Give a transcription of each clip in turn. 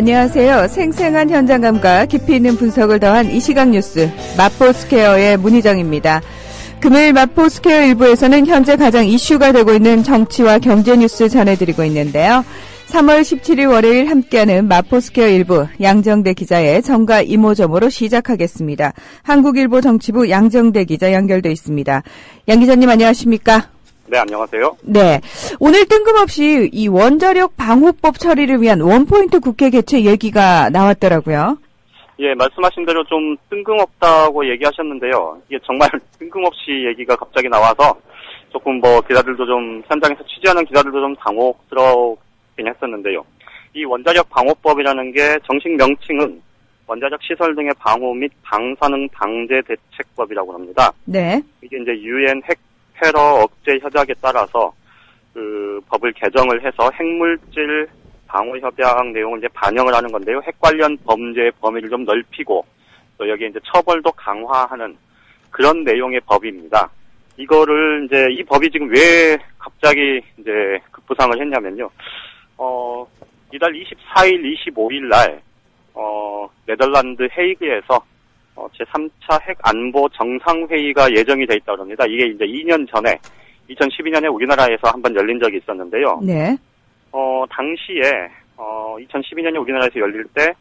안녕하세요. 생생한 현장감과 깊이 있는 분석을 더한 이 시각 뉴스 마포스퀘어의 문희정입니다. 금요일 마포스퀘어 일부에서는 현재 가장 이슈가 되고 있는 정치와 경제 뉴스 전해드리고 있는데요. 3월 17일 월요일 함께하는 마포스퀘어 일부 양정대 기자의 정가 이모저모로 시작하겠습니다. 한국일보 정치부 양정대 기자 연결돼 있습니다. 양 기자님 안녕하십니까? 네, 안녕하세요. 네, 오늘 뜬금없이 이 원자력 방호법 처리를 위한 원포인트 국회 개최 얘기가 나왔더라고요. 예, 말씀하신 대로 좀 뜬금없다고 얘기하셨는데요. 이게 정말 뜬금없이 얘기가 갑자기 나와서 조금 기자들도 좀 현장에서 취재하는 기자들도 좀 당혹스럽긴 했었는데요. 이 원자력 방호법이라는 게 정식 명칭은 원자력 시설 등의 방호 및 방사능 방제 대책법이라고 합니다. 네. 이게 이제 유엔 핵 테러 억제 협약에 따라서 그 법을 개정을 해서 핵물질 방호 협약 내용을 이제 반영을 하는 건데요. 핵 관련 범죄의 범위를 좀 넓히고 또 여기에 이제 처벌도 강화하는 그런 내용의 법입니다. 이거를 이제 이 법이 지금 왜 갑자기 이제 급부상을 했냐면요. 이달 24일, 25일 날 네덜란드 헤이그에서 제3차 핵 안보 정상회의가 예정이 돼 있다고 합니다. 이게 이제 2년 전에 2012년에 우리나라에서 한번 열린 적이 있었는데요. 네. 당시에 2012년에 우리나라에서 열릴 때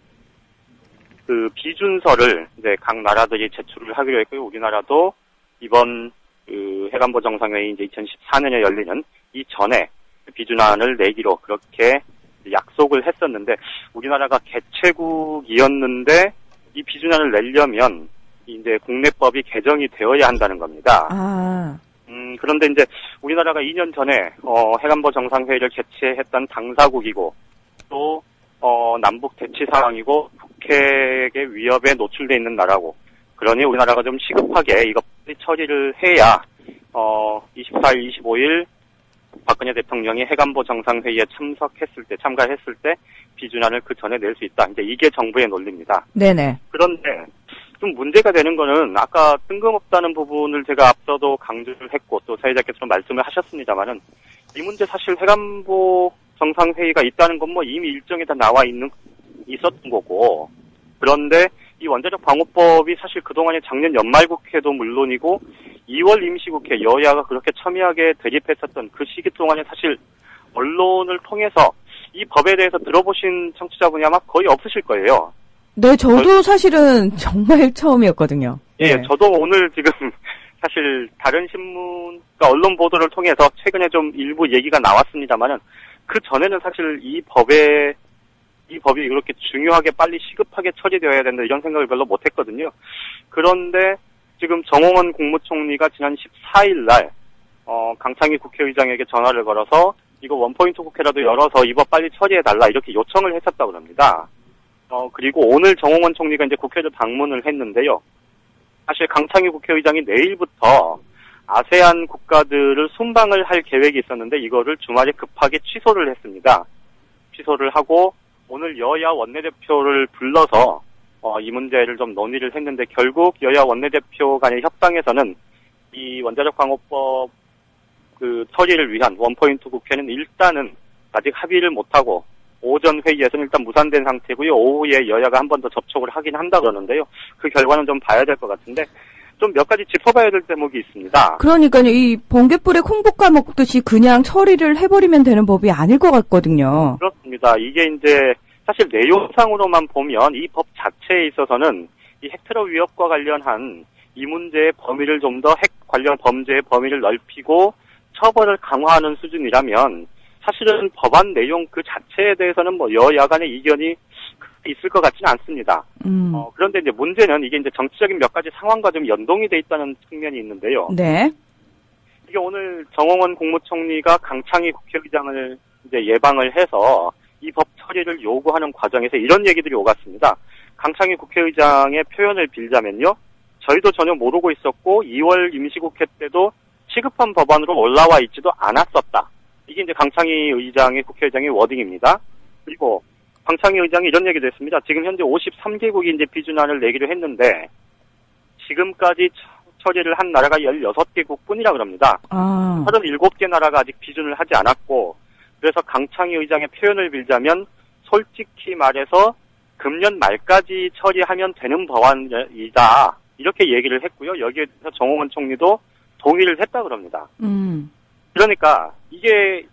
그 비준서를 이제 각 나라들이 제출을 하기로 했고요. 우리나라도 이번 그 핵안보 정상회의 이제 2014년에 열리는 이전에 비준안을 내기로 그렇게 약속을 했었는데 우리나라가 개최국이었는데 이 비준안을 내려면 이제 국내법이 개정이 되어야 한다는 겁니다. 그런데 이제 우리나라가 2년 전에 핵안보 정상회의를 개최했던 당사국이고 또 남북 대치 상황이고 북핵의 위협에 노출돼 있는 나라고 그러니 우리나라가 좀 시급하게 이것 처리를 해야 24일, 25일 박근혜 대통령이 핵안보 정상회의에 참가했을 때 비준안을 그 전에 낼 수 있다. 이제 이게 정부의 논리입니다. 네네. 그런데 좀 문제가 되는 거는 아까 뜬금없다는 부분을 제가 앞서도 강조를 했고 또 사회자께서 말씀을 하셨습니다만은 이 문제 사실 핵안보 정상회의가 있다는 건 이미 일정에 다 나와 있었던 거고 그런데 이 원자력 방호법이 사실 그동안에 작년 연말국회도 물론이고 2월 임시국회 여야가 그렇게 첨예하게 대립했었던 그 시기 동안에 사실 언론을 통해서 이 법에 대해서 들어보신 청취자분이 아마 거의 없으실 거예요. 네, 저도 사실은 정말 처음이었거든요. 예, 네. 저도 오늘 지금 사실 다른 신문, 그러니까 언론 보도를 통해서 최근에 좀 일부 얘기가 나왔습니다만은 그 전에는 사실 이 법이 그렇게 중요하게 빨리 시급하게 처리되어야 된다 이런 생각을 별로 못했거든요. 그런데 지금 정홍원 국무총리가 지난 14일 날 강창희 국회의장에게 전화를 걸어서 이거 원포인트 국회라도 열어서 이 법 빨리 처리해달라 이렇게 요청을 했었다고 합니다. 그리고 오늘 정홍원 총리가 이제 국회를 방문을 했는데요. 사실 강창희 국회의장이 내일부터 아세안 국가들을 순방을 할 계획이 있었는데 이거를 주말에 급하게 취소를 했습니다. 취소를 하고 오늘 여야 원내대표를 불러서 이 문제를 좀 논의를 했는데 결국 여야 원내대표 간의 협상에서는 이 원자력 방호법 그 처리를 위한 원포인트 국회는 일단은 아직 합의를 못하고 오전 회의에서는 일단 무산된 상태고요. 오후에 여야가 한 번 더 접촉을 하긴 한다 그러는데요. 그 결과는 좀 봐야 될 것 같은데 좀 몇 가지 짚어봐야 될 대목이 있습니다. 그러니까요. 이 번갯불에 콩볶아 먹듯이 그냥 처리를 해버리면 되는 법이 아닐 것 같거든요. 그렇습니다. 이게 이제 사실 내용상으로만 보면 이 법 자체에 있어서는 이 핵테러 위협과 관련한 이 문제의 범위를 좀 더 핵 관련 범죄의 범위를 넓히고 처벌을 강화하는 수준이라면 사실은 법안 내용 그 자체에 대해서는 여야 간의 이견이 있을 것 같지는 않습니다. 그런데 이제 문제는 이게 이제 정치적인 몇 가지 상황과 좀 연동이 돼 있다는 측면이 있는데요. 네. 이게 오늘 정홍원 국무총리가 강창희 국회의장을 이제 예방을 해서 이 법 처리를 요구하는 과정에서 이런 얘기들이 오갔습니다. 강창희 국회의장의 표현을 빌자면요. 저희도 전혀 모르고 있었고 2월 임시국회 때도 시급한 법안으로 올라와 있지도 않았었다. 이게 이제 강창희 국회의장의 워딩입니다. 그리고 강창희 의장이 이런 얘기도 했습니다. 지금 현재 53개국이 이제 비준안을 내기로 했는데 지금까지 처리를 한 나라가 16개국 뿐이라 그럽니다. 37개 나라가 아직 비준을 하지 않았고 그래서 강창희 의장의 표현을 빌자면 솔직히 말해서 금년 말까지 처리하면 되는 법안이다. 이렇게 얘기를 했고요. 여기에 대해서 정홍원 총리도 동의를 했다 그럽니다. 그러니까 이게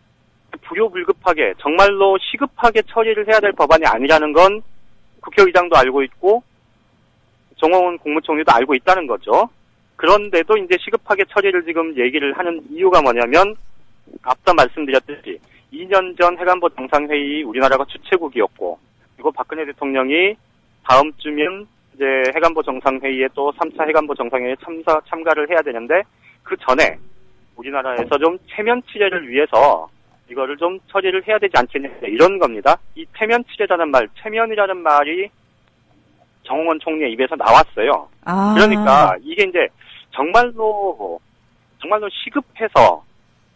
불효불급하게 정말로 시급하게 처리를 해야 될 법안이 아니라는 건 국회의장도 알고 있고 정홍원 국무총리도 알고 있다는 거죠. 그런데도 이제 시급하게 처리를 지금 얘기를 하는 이유가 뭐냐면 앞서 말씀드렸듯이 2년 전 해관보 정상회의 우리나라가 주최국이었고 그리고 박근혜 대통령이 다음 주면 이제 해관보 정상회의에 또 3차 해관보 정상회의에 참가를 해야 되는데 그 전에 우리나라에서 좀 체면 치레를 위해서 이거를 좀 처리를 해야 되지 않겠냐 이런 겁니다. 이 체면 치레라는 말, 체면이라는 말이 정홍원 총리의 입에서 나왔어요. 그러니까 이게 이제 정말로 시급해서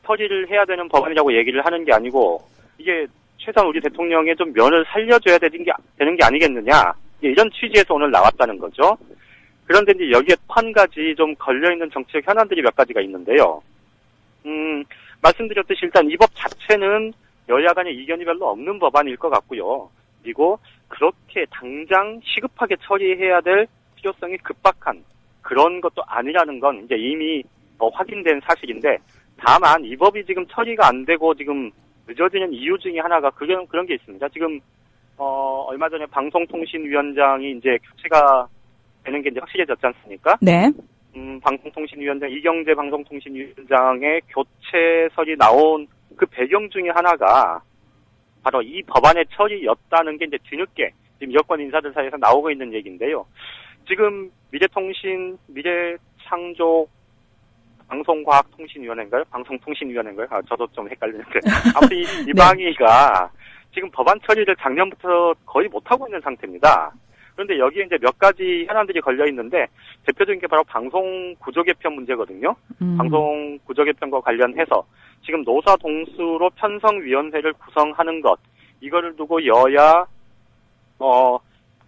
처리를 해야 되는 법안이라고 얘기를 하는 게 아니고 이게 최소한 우리 대통령의 좀 면을 살려줘야 되는 게 아니겠느냐 이런 취지에서 오늘 나왔다는 거죠. 그런데 이제 여기에 또 한 가지 좀 걸려있는 정치적 현안들이 몇 가지가 있는데요. 말씀드렸듯이 일단 이 법 자체는 여야 간의 이견이 별로 없는 법안일 것 같고요. 그리고 그렇게 당장 시급하게 처리해야 될 필요성이 급박한 그런 것도 아니라는 건 이제 이미 확인된 사실인데 다만 이 법이 지금 처리가 안 되고 지금 늦어지는 이유 중에 하나가 그런 게 있습니다. 지금 얼마 전에 방송통신위원장이 이제 교체가 되는 게 이제 확실해졌지 않습니까? 네. 방송통신위원장 이경재 방송통신위원장의 교체설이 나온 그 배경 중에 하나가 바로 이 법안의 처리였다는 게 이제 뒤늦게 지금 여권 인사들 사이에서 나오고 있는 얘기인데요. 지금 미래창조 방송과학통신위원회인가요? 방송통신위원회인가요? 저도 좀 헷갈리는데. 아무튼 이 방위가 지금 법안 처리를 작년부터 거의 못하고 있는 상태입니다. 그런데 여기에 이제 몇 가지 현안들이 걸려 있는데 대표적인 게 바로 방송 구조 개편 문제거든요. 방송 구조 개편과 관련해서 지금 노사 동수로 편성위원회를 구성하는 것 이거를 두고 여야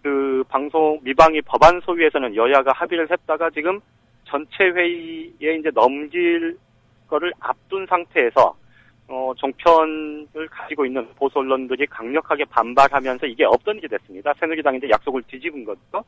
그 방송 미방위 법안 소위에서는 여야가 합의를 했다가 지금 전체 회의에 이제 넘길 거를 앞둔 상태에서 종편을 가지고 있는 보수 언론들이 강력하게 반발하면서 이게 없던 일이 됐습니다. 새누리당이 이제 약속을 뒤집은 거죠.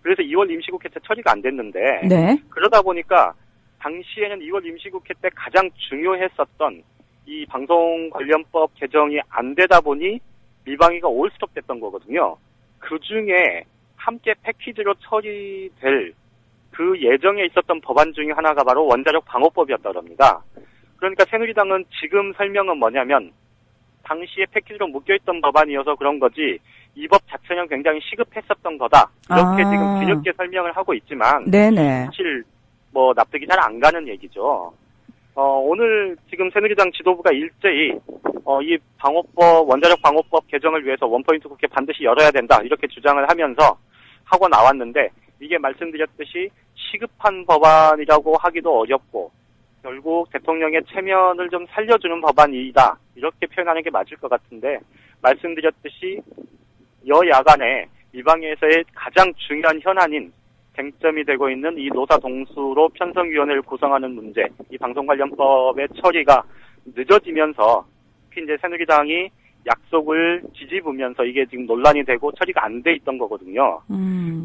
그래서 2월 임시국회 때 처리가 안 됐는데 네. 그러다 보니까 당시에는 2월 임시국회 때 가장 중요했었던 이 방송 관련법 개정이 안 되다 보니 미방위가 올스톱 됐던 거거든요. 그 중에 함께 패키지로 처리될 그 예정에 있었던 법안 중에 하나가 바로 원자력 방호법이었다고 합니다. 그러니까 새누리당은 지금 설명은 뭐냐면 당시에 패키지로 묶여있던 법안이어서 그런 거지 이 법 자체는 굉장히 시급했었던 거다. 이렇게 지금 뒤늦게 설명을 하고 있지만 네네. 사실 뭐 납득이 잘 안 가는 얘기죠. 오늘 지금 새누리당 지도부가 일제히 이 방호법 원자력 방호법 개정을 위해서 원포인트 국회 반드시 열어야 된다 이렇게 주장을 하면서 하고 나왔는데 이게 말씀드렸듯이 시급한 법안이라고 하기도 어렵고 결국 대통령의 체면을 좀 살려주는 법안이다 이렇게 표현하는 게 맞을 것 같은데 말씀드렸듯이 여야 간에 미방위에서의 가장 중요한 현안인 쟁점이 되고 있는 이 노사 동수로 편성위원회를 구성하는 문제, 이 방송관련법의 처리가 늦어지면서 특히 이제 새누리당이 약속을 뒤집으면서 이게 지금 논란이 되고 처리가 안 돼 있던 거거든요.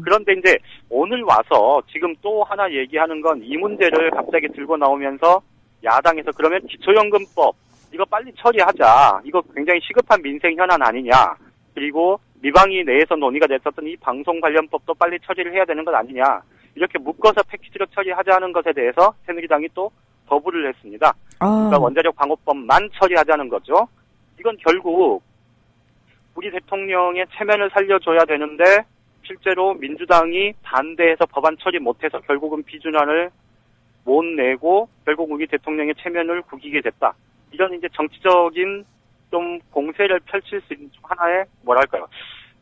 그런데 이제 오늘 와서 지금 또 하나 얘기하는 건 이 문제를 갑자기 들고 나오면서 야당에서 그러면 기초연금법 이거 빨리 처리하자. 이거 굉장히 시급한 민생 현안 아니냐. 그리고 미방위 내에서 논의가 됐었던 이 방송 관련법도 빨리 처리를 해야 되는 것 아니냐. 이렇게 묶어서 패키지로 처리하자는 것에 대해서 새누리당이 또 거부를 했습니다. 그러니까 원자력 방호법만 처리하자는 거죠. 이건 결국 우리 대통령의 체면을 살려줘야 되는데 실제로 민주당이 반대해서 법안 처리 못해서 결국은 비준안을 못 내고 결국 우리 대통령의 체면을 구기게 됐다. 이런 이제 정치적인 좀 공세를 펼칠 수 있는 하나의 뭐랄까요,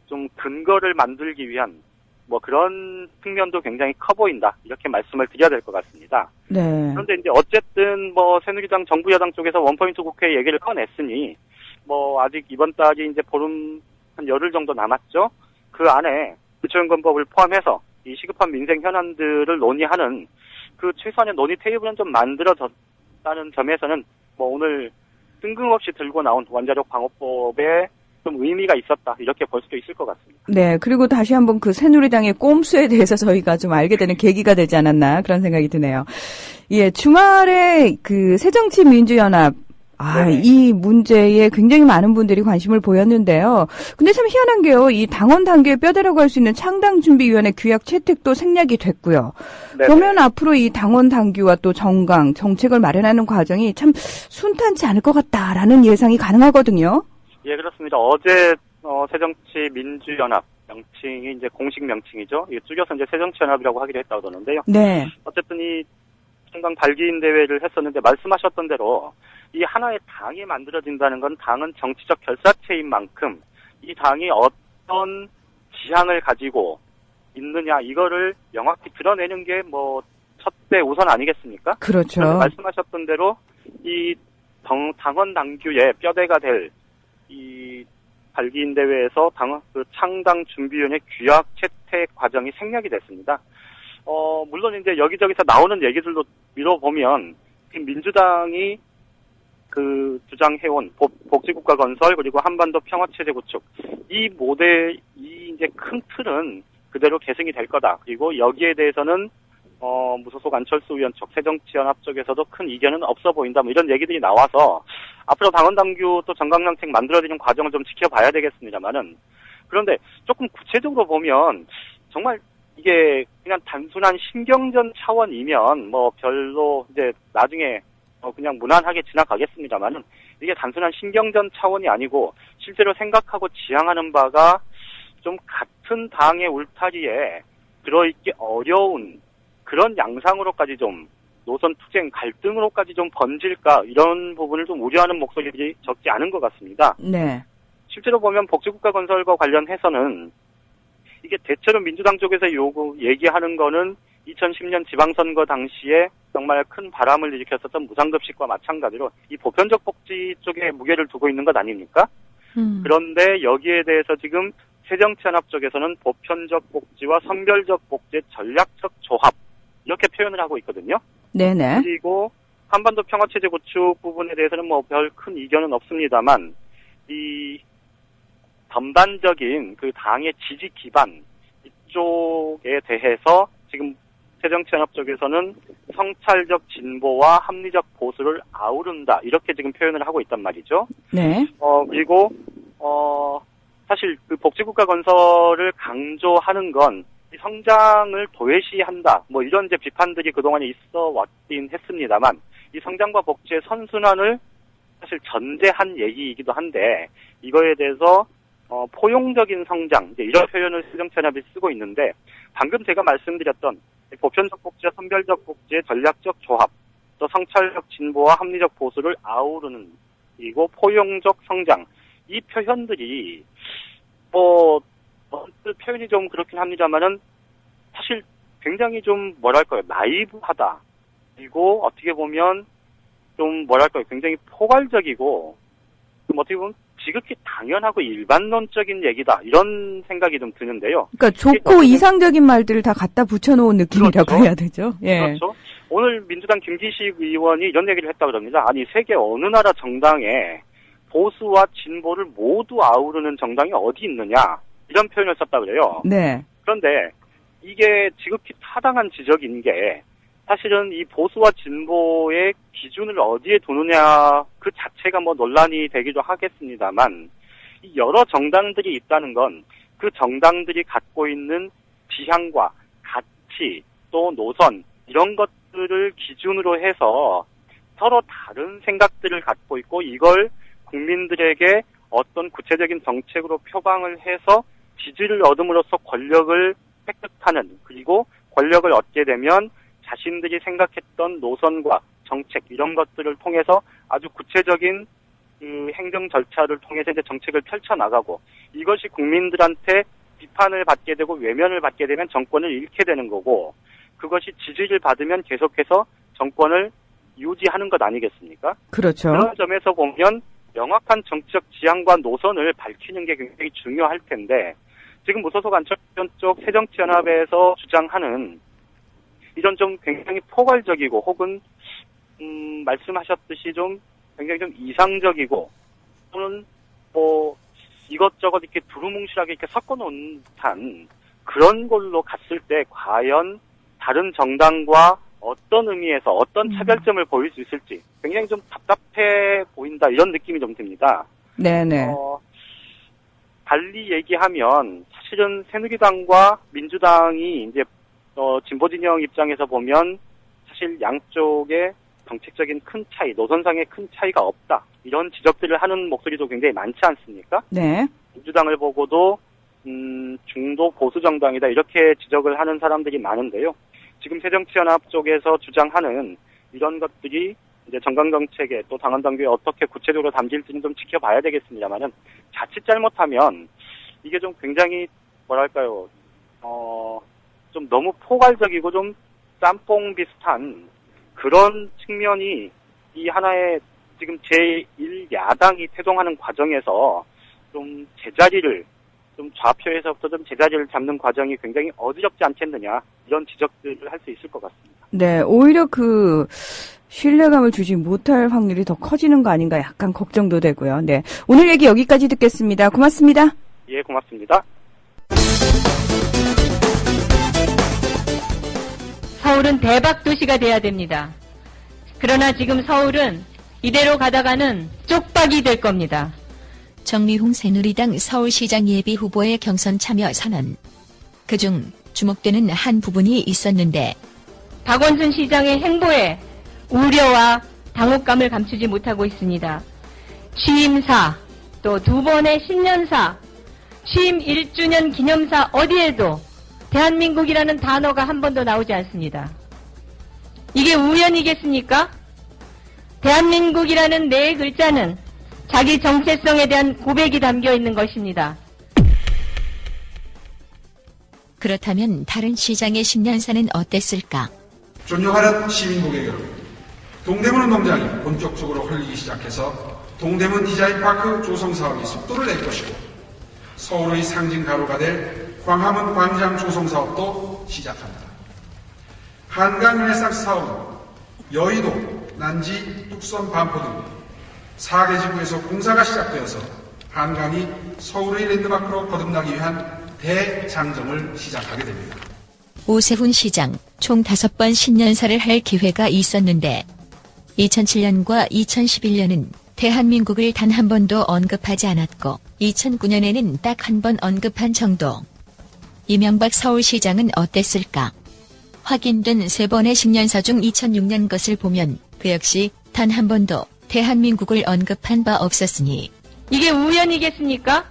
좀 근거를 만들기 위한 뭐 그런 측면도 굉장히 커 보인다. 이렇게 말씀을 드려야 될 것 같습니다. 네. 그런데 이제 어쨌든 뭐 새누리당 정부 여당 쪽에서 원포인트 국회 얘기를 꺼냈으니 뭐 아직 이번 달이 이제 보름 한 열흘 정도 남았죠. 그 안에 기초연금법을 포함해서 이 시급한 민생 현안들을 논의하는 그 최소한의 논의 테이블은 좀 만들어졌다는 점에서는 뭐 오늘 뜬금없이 들고 나온 원자력 방호법의 좀 의미가 있었다 이렇게 볼 수도 있을 것 같습니다. 네, 그리고 다시 한번 그 새누리당의 꼼수에 대해서 저희가 좀 알게 되는 계기가 되지 않았나 그런 생각이 드네요. 예, 주말에 그 새정치민주연합 이 문제에 굉장히 많은 분들이 관심을 보였는데요. 근데 참 희한한 게요. 이 당원 단계의 뼈대라고 할 수 있는 창당준비위원회 규약 채택도 생략이 됐고요. 네네. 그러면 앞으로 이 당원 당규와 또 정강, 정책을 마련하는 과정이 참 순탄치 않을 것 같다라는 예상이 가능하거든요. 예, 그렇습니다. 어제 새정치민주연합 명칭이 이제 공식 명칭이죠. 이게 줄여서 이제 새정치연합이라고 하기로 했다고 그러는데요. 네. 어쨌든 이 청강 발기인 대회를 했었는데 말씀하셨던 대로 이 하나의 당이 만들어진다는 건 당은 정치적 결사체인 만큼 이 당이 어떤 지향을 가지고 있느냐 이거를 명확히 드러내는 게 뭐 첫째 우선 아니겠습니까? 그렇죠. 말씀하셨던 대로 이 당원 당규의 뼈대가 될 이 발기인 대회에서 그 창당 준비위원회 규약 채택 과정이 생략이 됐습니다. 물론 이제 여기저기서 나오는 얘기들도 미뤄보면 민주당이 그 주장해온 복지국가 건설 그리고 한반도 평화체제 구축 이 이제 큰 틀은 그대로 계승이 될 거다. 그리고 여기에 대해서는 무소속 안철수 의원 쪽 새정치연합 쪽에서도 큰 이견은 없어 보인다. 뭐 이런 얘기들이 나와서 앞으로 당원당규 또 정강정책 만들어지는 과정을 좀 지켜봐야 되겠습니다만은 그런데 조금 구체적으로 보면 정말 이게 그냥 단순한 신경전 차원이면 뭐 별로 이제 나중에 그냥 무난하게 지나가겠습니다만은 이게 단순한 신경전 차원이 아니고 실제로 생각하고 지향하는 바가 좀 같은 당의 울타리에 들어있기 어려운 그런 양상으로까지 좀 노선 투쟁 갈등으로까지 좀 번질까 이런 부분을 좀 우려하는 목소리들이 적지 않은 것 같습니다. 네. 실제로 보면 복지국가 건설과 관련해서는 이게 대체로 민주당 쪽에서 얘기하는 거는 2010년 지방선거 당시에 정말 큰 바람을 일으켰었던 무상급식과 마찬가지로 이 보편적 복지 쪽에 무게를 두고 있는 것 아닙니까? 그런데 여기에 대해서 지금 새정치연합 쪽에서는 보편적 복지와 선별적 복지의 전략적 조합 이렇게 표현을 하고 있거든요. 네네. 그리고 한반도 평화체제 구축 부분에 대해서는 뭐 별 큰 이견은 없습니다만 이 전반적인 그 당의 지지 기반 이쪽에 대해서 지금 새정치연합 쪽에서는 성찰적 진보와 합리적 보수를 아우른다 이렇게 지금 표현을 하고 있단 말이죠. 네. 그리고 사실 그 복지국가 건설을 강조하는 건 이 성장을 도외시한다 뭐 이런 이제 비판들이 그동안에 있어 왔긴 했습니다만 이 성장과 복지의 선순환을 사실 전제한 얘기이기도 한데 이거에 대해서 포용적인 성장 이제 이런 표현을 새정치연합이 쓰고 있는데 방금 제가 말씀드렸던 보편적 복지와 선별적 복지의 전략적 조합 또 성찰적 진보와 합리적 보수를 아우르는 그리고 포용적 성장 이 표현들이 표현이 좀 그렇긴 합니다만은 사실 굉장히 좀 뭐랄까요 나이브하다 그리고 어떻게 보면 좀 뭐랄까요 굉장히 포괄적이고 좀 어떻게 보면 지극히 당연하고 일반론적인 얘기다 이런 생각이 좀 드는데요. 그러니까 좋고 이상적인 말들을 다 갖다 붙여놓은 느낌이라고 그렇죠. 해야 되죠. 예. 그렇죠. 오늘 민주당 김기식 의원이 이런 얘기를 했다고 합니다. 아니 세계 어느 나라 정당에 보수와 진보를 모두 아우르는 정당이 어디 있느냐 이런 표현을 썼다고 그래요. 네. 그런데 이게 지극히 타당한 지적인 게 사실은 이 보수와 진보의 기준을 어디에 두느냐 그 자체가 뭐 논란이 되기도 하겠습니다만 여러 정당들이 있다는 건 그 정당들이 갖고 있는 지향과 가치 또 노선 이런 것들을 기준으로 해서 서로 다른 생각들을 갖고 있고 이걸 국민들에게 어떤 구체적인 정책으로 표방을 해서 지지를 얻음으로써 권력을 획득하는 그리고 권력을 얻게 되면 자신들이 생각했던 노선과 정책 이런 것들을 통해서 아주 구체적인 그 행정 절차를 통해서 이제 정책을 펼쳐나가고 이것이 국민들한테 비판을 받게 되고 외면을 받게 되면 정권을 잃게 되는 거고 그것이 지지를 받으면 계속해서 정권을 유지하는 것 아니겠습니까? 그렇죠. 그런 점에서 보면 명확한 정치적 지향과 노선을 밝히는 게 굉장히 중요할 텐데 지금 무소속 안철수 쪽 새정치연합에서 주장하는 이런 좀 굉장히 포괄적이고 혹은 말씀하셨듯이 좀 굉장히 좀 이상적이고 또는 뭐 이것저것 이렇게 두루뭉실하게 이렇게 섞어놓은 듯한 그런 걸로 갔을 때 과연 다른 정당과 어떤 의미에서 어떤 차별점을 보일 수 있을지 굉장히 좀 답답해 보인다 이런 느낌이 좀 듭니다. 네네. 달리 얘기하면 사실은 새누리당과 민주당이 이제 진보 진영 입장에서 보면 사실 양쪽에 정책적인 큰 차이, 노선상의 큰 차이가 없다. 이런 지적들을 하는 목소리도 굉장히 많지 않습니까? 네. 민주당을 보고도 중도 보수 정당이다 이렇게 지적을 하는 사람들이 많은데요. 지금 새정치연합 쪽에서 주장하는 이런 것들이 이제 정강정책에 또 당헌당규에 어떻게 구체적으로 담길지는 좀 지켜봐야 되겠습니다만은 자칫 잘못하면 이게 좀 굉장히 뭐랄까요, 좀 너무 포괄적이고 좀 짬뽕 비슷한 그런 측면이 이 하나의 지금 제1야당이 태동하는 과정에서 좀 제자리를 좀 좌표에서부터 좀 제자리를 잡는 과정이 굉장히 어지럽지 않겠느냐 이런 지적들을 할 수 있을 것 같습니다. 네, 오히려 신뢰감을 주지 못할 확률이 더 커지는 거 아닌가 약간 걱정도 되고요. 네, 오늘 얘기 여기까지 듣겠습니다. 고맙습니다. 예, 고맙습니다. 서울은 대박 도시가 돼야 됩니다. 그러나 지금 서울은 이대로 가다가는 쪽박이 될 겁니다. 정미홍 새누리당 서울시장 예비 후보의 경선 참여 선언. 그중 주목되는 한 부분이 있었는데 박원순 시장의 행보에 우려와 당혹감을 감추지 못하고 있습니다. 취임사, 또 2번의 신년사, 취임 1주년 기념사 어디에도 대한민국이라는 단어가 한 번도 나오지 않습니다. 이게 우연이겠습니까? 대한민국이라는 네 글자는 자기 정체성에 대한 고백이 담겨 있는 것입니다. 그렇다면 다른 시장의 신년사는 어땠을까? 존경하는 시민 고객 여러분, 동대문 운동장이 본격적으로 흘리기 시작해서 동대문 디자인파크 조성 사업이 속도를 낼 것이고 서울의 상징 가로가 될 광화문 광장 조성 사업도 시작합니다. 한강 르네상스 사업은 여의도, 난지, 뚝섬, 반포 등 4개 지구에서 공사가 시작되어서 한강이 서울의 랜드마크로 거듭나기 위한 대장정을 시작하게 됩니다. 오세훈 시장 총 5번 신년사를 할 기회가 있었는데 2007년과 2011년은 대한민국을 단 한 번도 언급하지 않았고 2009년에는 딱 한 번 언급한 정도. 이명박 서울시장은 어땠을까? 확인된 3번의 신년사 중 2006년 것을 보면 그 역시 단 한 번도 대한민국을 언급한 바 없었으니 이게 우연이겠습니까?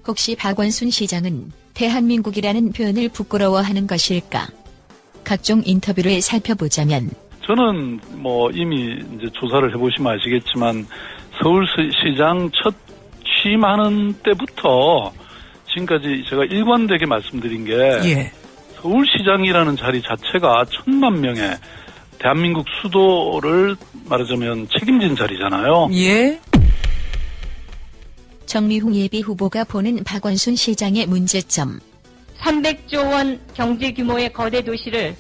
혹시 박원순 시장은 대한민국이라는 표현을 부끄러워하는 것일까? 각종 인터뷰를 살펴보자면 저는 이미 이제 조사를 해보시면 아시겠지만 서울시장 첫 취임하는 때부터 지금까지 제가 일관되게 말씀드린 게 서울시장이라는 자리 자체가 1000만 명의 대한민국 수도를 말하자면 책임진 자리잖아요. 예. 정미홍 예비 후보가 보는 박원순 시장의 문제점. 300조 원 경제 규모의 거대 도시를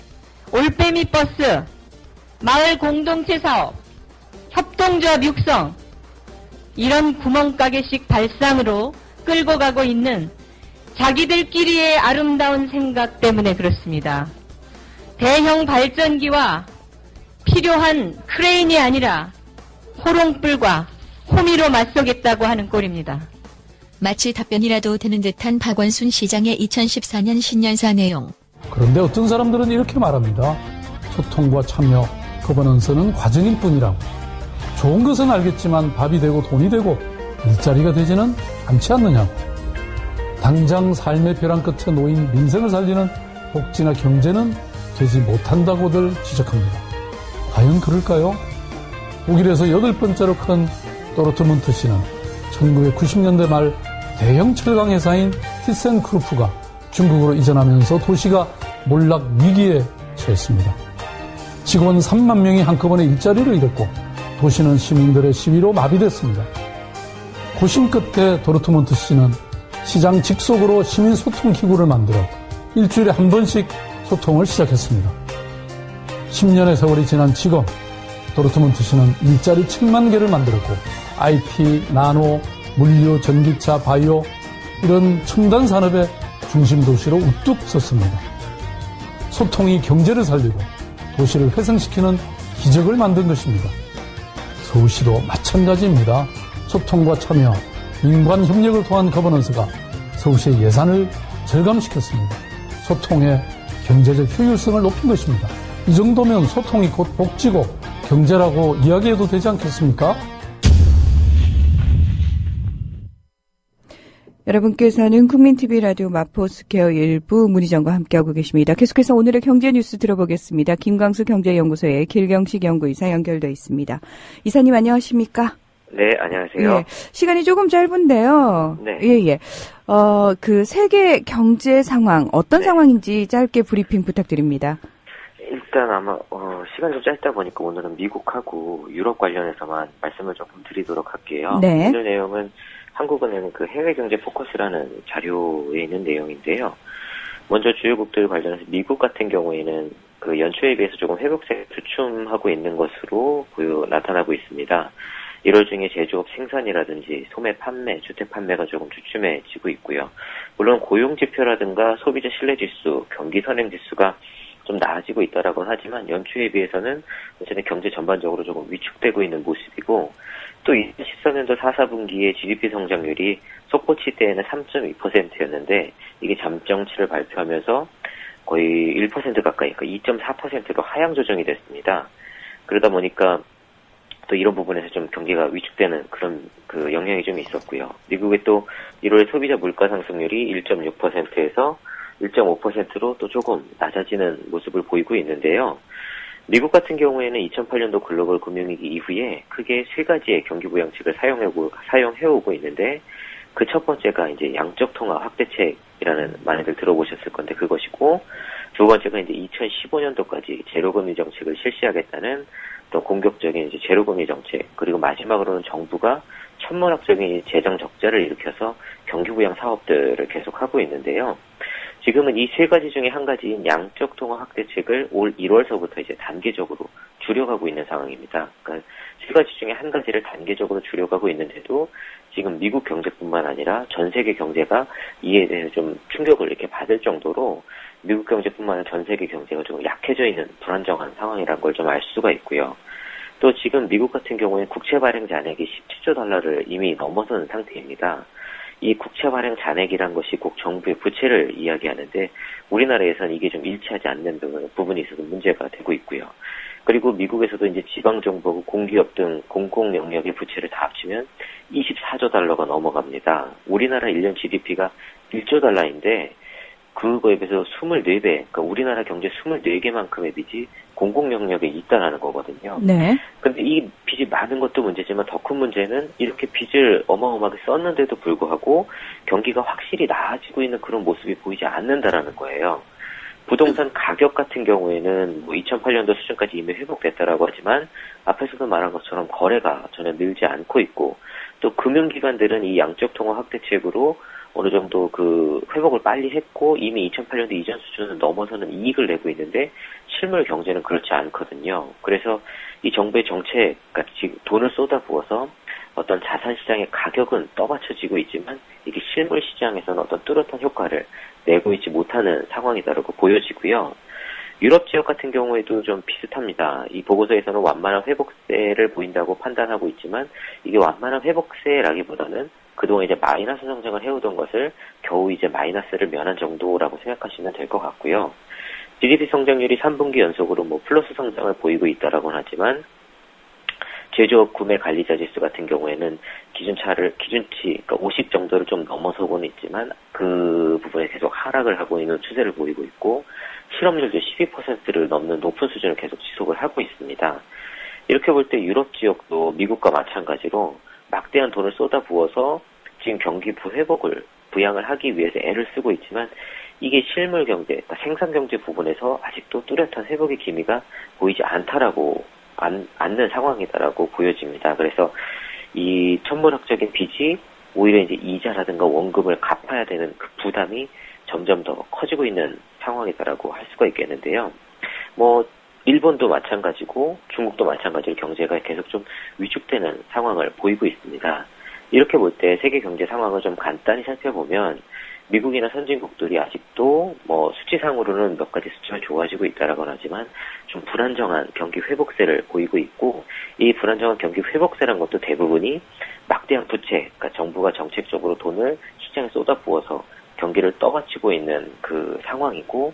올빼미 버스, 마을 공동체 사업, 협동조합 육성, 이런 구멍가게식 발상으로 끌고 가고 있는 자기들끼리의 아름다운 생각 때문에 그렇습니다. 대형 발전기와 필요한 크레인이 아니라 호롱불과 호미로 맞서겠다고 하는 꼴입니다. 마치 답변이라도 되는 듯한 박원순 시장의 2014년 신년사 내용. 그런데 어떤 사람들은 이렇게 말합니다. 소통과 참여, 거버넌스는 과정일 뿐이라고. 좋은 것은 알겠지만 밥이 되고 돈이 되고 일자리가 되지는 않지 않느냐고. 당장 삶의 벼랑 끝에 놓인 민생을 살리는 복지나 경제는 되지 못한다고들 지적합니다. 과연 그럴까요? 독일에서 8번째로 큰 도르트문트시는 1990년대 말 대형 철강 회사인 티센크루프가 중국으로 이전하면서 도시가 몰락 위기에 처했습니다. 직원 3만 명이 한꺼번에 일자리를 잃었고 도시는 시민들의 시위로 마비됐습니다. 고심 끝에 도르트문트시는 시장 직속으로 시민 소통 기구를 만들어 일주일에 한 번씩 소통을 시작했습니다. 10년의 세월이 지난 지금 도르트문트시는 일자리 1000만 개를 만들었고 IT, 나노, 물류, 전기차, 바이오 이런 첨단 산업의 중심 도시로 우뚝 섰습니다. 소통이 경제를 살리고 도시를 회생시키는 기적을 만든 것입니다. 서울시도 마찬가지입니다. 소통과 참여, 민관 협력을 통한 거버넌스가 서울시의 예산을 절감시켰습니다. 소통의 경제적 효율성을 높인 것입니다. 이 정도면 소통이 곧 복지고 경제라고 이야기해도 되지 않겠습니까? 여러분께서는 국민TV 라디오 마포스퀘어 일부 문희정과 함께하고 계십니다. 계속해서 오늘의 경제 뉴스 들어보겠습니다. 김광수 경제연구소의 길경식 연구이사 연결돼 있습니다. 이사님 안녕하십니까? 네, 안녕하세요. 예, 시간이 조금 짧은데요. 네. 예. 그 세계 경제 상황 어떤 상황인지 짧게 브리핑 부탁드립니다. 일단 아마 시간이 좀 짧다 보니까 오늘은 미국하고 유럽 관련해서만 말씀을 조금 드리도록 할게요. 네. 오늘 내용은 한국은행 그 해외 경제 포커스라는 자료에 있는 내용인데요. 먼저 주요국들 관련해서 미국 같은 경우에는 그 연초에 비해서 조금 회복세가 주춤하고 있는 것으로 나타나고 있습니다. 1월 중에 제조업 생산이라든지 소매 판매, 주택 판매가 조금 주춤해지고 있고요. 물론 고용 지표라든가 소비자 신뢰 지수, 경기 선행 지수가 좀 나아지고 있다라고 하지만 연초에 비해서는 어쨌든 경제 전반적으로 조금 위축되고 있는 모습이고 또 2014년도 4, 4분기에 GDP 성장률이 속보치 때에는 3.2%였는데 이게 잠정치를 발표하면서 거의 1% 가까이, 그러니까 2.4%로 하향 조정이 됐습니다. 그러다 보니까 또 이런 부분에서 좀 경기가 위축되는 그런 그 영향이 좀 있었고요. 미국의 또 1월 소비자 물가 상승률이 1.6%에서 1.5%로 또 조금 낮아지는 모습을 보이고 있는데요. 미국 같은 경우에는 2008년도 글로벌 금융위기 이후에 크게 세 가지의 경기 부양책을 사용해오고 있는데 그 첫 번째가 이제 양적 통화 확대책이라는 많이들 들어보셨을 건데 그것이고 두 번째가 이제 2015년도까지 제로금리 정책을 실시하겠다는 또 공격적인 이제 제로금리 정책, 그리고 마지막으로는 정부가 천문학적인 재정 적자를 일으켜서 경기 부양 사업들을 계속하고 있는데요. 지금은 이 세 가지 중에 한 가지인 양적 통화 확대책을 올 1월서부터 이제 단계적으로 줄여가고 있는 상황입니다. 그러니까 세 가지 중에 한 가지를 단계적으로 줄여가고 있는데도 지금 미국 경제뿐만 아니라 전 세계 경제가 이에 대해서 좀 충격을 이렇게 받을 정도로 미국 경제뿐만 아니라 전 세계 경제가 좀 약해져 있는 불안정한 상황이라는 걸 좀 알 수가 있고요. 또 지금 미국 같은 경우에 국채 발행 잔액이 17조 달러를 이미 넘어서는 상태입니다. 이 국채 발행 잔액이란 것이 꼭 정부의 부채를 이야기하는데 우리나라에서는 이게 좀 일치하지 않는 부분이 있어서 문제가 되고 있고요. 그리고 미국에서도 이제 지방정부, 공기업 등 공공 영역의 부채를 다 합치면 24조 달러가 넘어갑니다. 우리나라 1년 GDP가 1조 달러인데 그거에 비해서 24배, 그러니까 우리나라 경제 24개만큼의 빚이 공공 영역에 있다라는 거거든요. 네. 근데 이 빚이 많은 것도 문제지만 더 큰 문제는 이렇게 빚을 어마어마하게 썼는데도 불구하고 경기가 확실히 나아지고 있는 그런 모습이 보이지 않는다라는 거예요. 부동산 가격 같은 경우에는 뭐 2008년도 수준까지 이미 회복됐다라고 하지만 앞에서도 말한 것처럼 거래가 전혀 늘지 않고 있고 또 금융기관들은 이 양적 통화 확대책으로 어느 정도 그 회복을 빨리 했고 이미 2008년도 이전 수준을 넘어서는 이익을 내고 있는데 실물 경제는 그렇지 않거든요. 그래서 이 정부의 정책, 그러니까 지금 돈을 쏟아부어서 어떤 자산 시장의 가격은 떠받쳐지고 있지만 이게 실물 시장에서는 어떤 뚜렷한 효과를 내고 있지 못하는 상황이다라고 보여지고요. 유럽 지역 같은 경우에도 좀 비슷합니다. 이 보고서에서는 완만한 회복세를 보인다고 판단하고 있지만 이게 완만한 회복세라기보다는 그동안 이제 마이너스 성장을 해오던 것을 겨우 이제 마이너스를 면한 정도라고 생각하시면 될 것 같고요. GDP 성장률이 3분기 연속으로 뭐 플러스 성장을 보이고 있다라고는 하지만 제조업 구매 관리자 지수 같은 경우에는 기준치, 그러니까 50 정도를 좀 넘어서고는 있지만 그 부분에 계속 하락을 하고 있는 추세를 보이고 있고 실업률도 12%를 넘는 높은 수준을 계속 지속을 하고 있습니다. 이렇게 볼 때 유럽 지역도 미국과 마찬가지로 막대한 돈을 쏟아부어서 지금 경기 부회복을 부양을 하기 위해서 애를 쓰고 있지만 이게 실물 경제, 그러니까 생산 경제 부분에서 아직도 뚜렷한 회복의 기미가 보이지 않는 상황이다라고 보여집니다. 그래서 이 천문학적인 빚이 오히려 이제 이자라든가 원금을 갚아야 되는 그 부담이 점점 더 커지고 있는 상황이다라고 할 수가 있겠는데요. 뭐 일본도 마찬가지고 중국도 마찬가지로 경제가 계속 좀 위축되는 상황을 보이고 있습니다. 이렇게 볼 때 세계 경제 상황을 좀 간단히 살펴보면 미국이나 선진국들이 아직도 뭐 수치상으로는 몇 가지 수치가 좋아지고 있다라고는 하지만 좀 불안정한 경기 회복세를 보이고 있고, 이 불안정한 경기 회복세란 것도 대부분이 막대한 부채, 그러니까 정부가 정책적으로 돈을 시장에 쏟아부어서 경기를 떠받치고 있는 그 상황이고,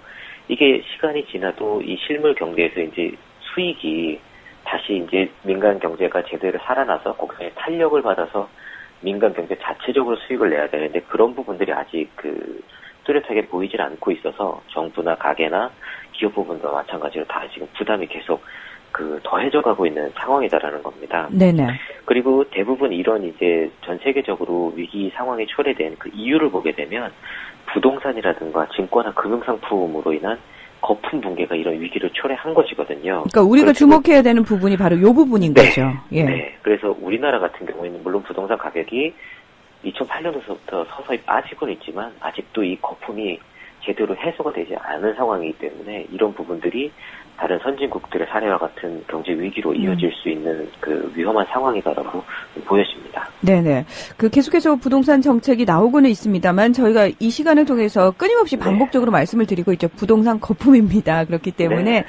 이게 시간이 지나도 이 실물 경제에서 이제 수익이 다시 이제 민간 경제가 제대로 살아나서 거기서 탄력을 받아서 민간 경제 자체적으로 수익을 내야 되는데 그런 부분들이 아직 뚜렷하게 보이질 않고 있어서 정부나 가게나 기업 부분도 마찬가지로 다 지금 부담이 계속 더해져 가고 있는 상황이다라는 겁니다. 네네. 그리고 대부분 이런 이제 전 세계적으로 위기 상황이 초래된 그 이유를 보게 되면 부동산이라든가 증권화 금융상품으로 인한 거품 붕괴가 이런 위기를 초래한 것이거든요. 그러니까 우리가 주목해야 되는 부분이 바로 이 부분인 네, 거죠. 예. 네. 그래서 우리나라 같은 경우에는 물론 부동산 가격이 2008년도부터 서서히 빠지고는 있지만 아직도 이 거품이 제대로 해소가 되지 않은 상황이기 때문에 이런 부분들이 다른 선진국들의 사례와 같은 경제 위기로 이어질 수 있는 그 위험한 상황이다라고 보여집니다. 네네. 계속해서 부동산 정책이 나오고는 있습니다만 저희가 이 시간을 통해서 끊임없이 반복적으로 말씀을 드리고 있죠. 부동산 거품입니다. 그렇기 때문에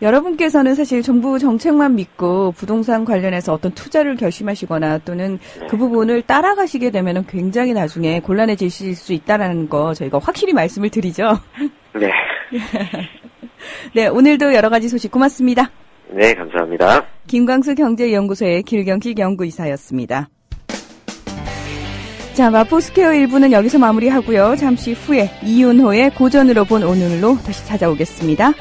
여러분께서는 사실 정부 정책만 믿고 부동산 관련해서 어떤 투자를 결심하시거나 또는 그 부분을 따라가시게 되면 굉장히 나중에 곤란해지실 수 있다는 거 저희가 확실히 말씀을 드리죠. 네. 네, 오늘도 여러 가지 소식 고맙습니다. 네, 감사합니다. 김광수 경제연구소의 길경식 연구이사였습니다. 자, 마포스퀘어 1부는 여기서 마무리하고요. 잠시 후에 이윤호의 고전으로 본 오늘로 다시 찾아오겠습니다.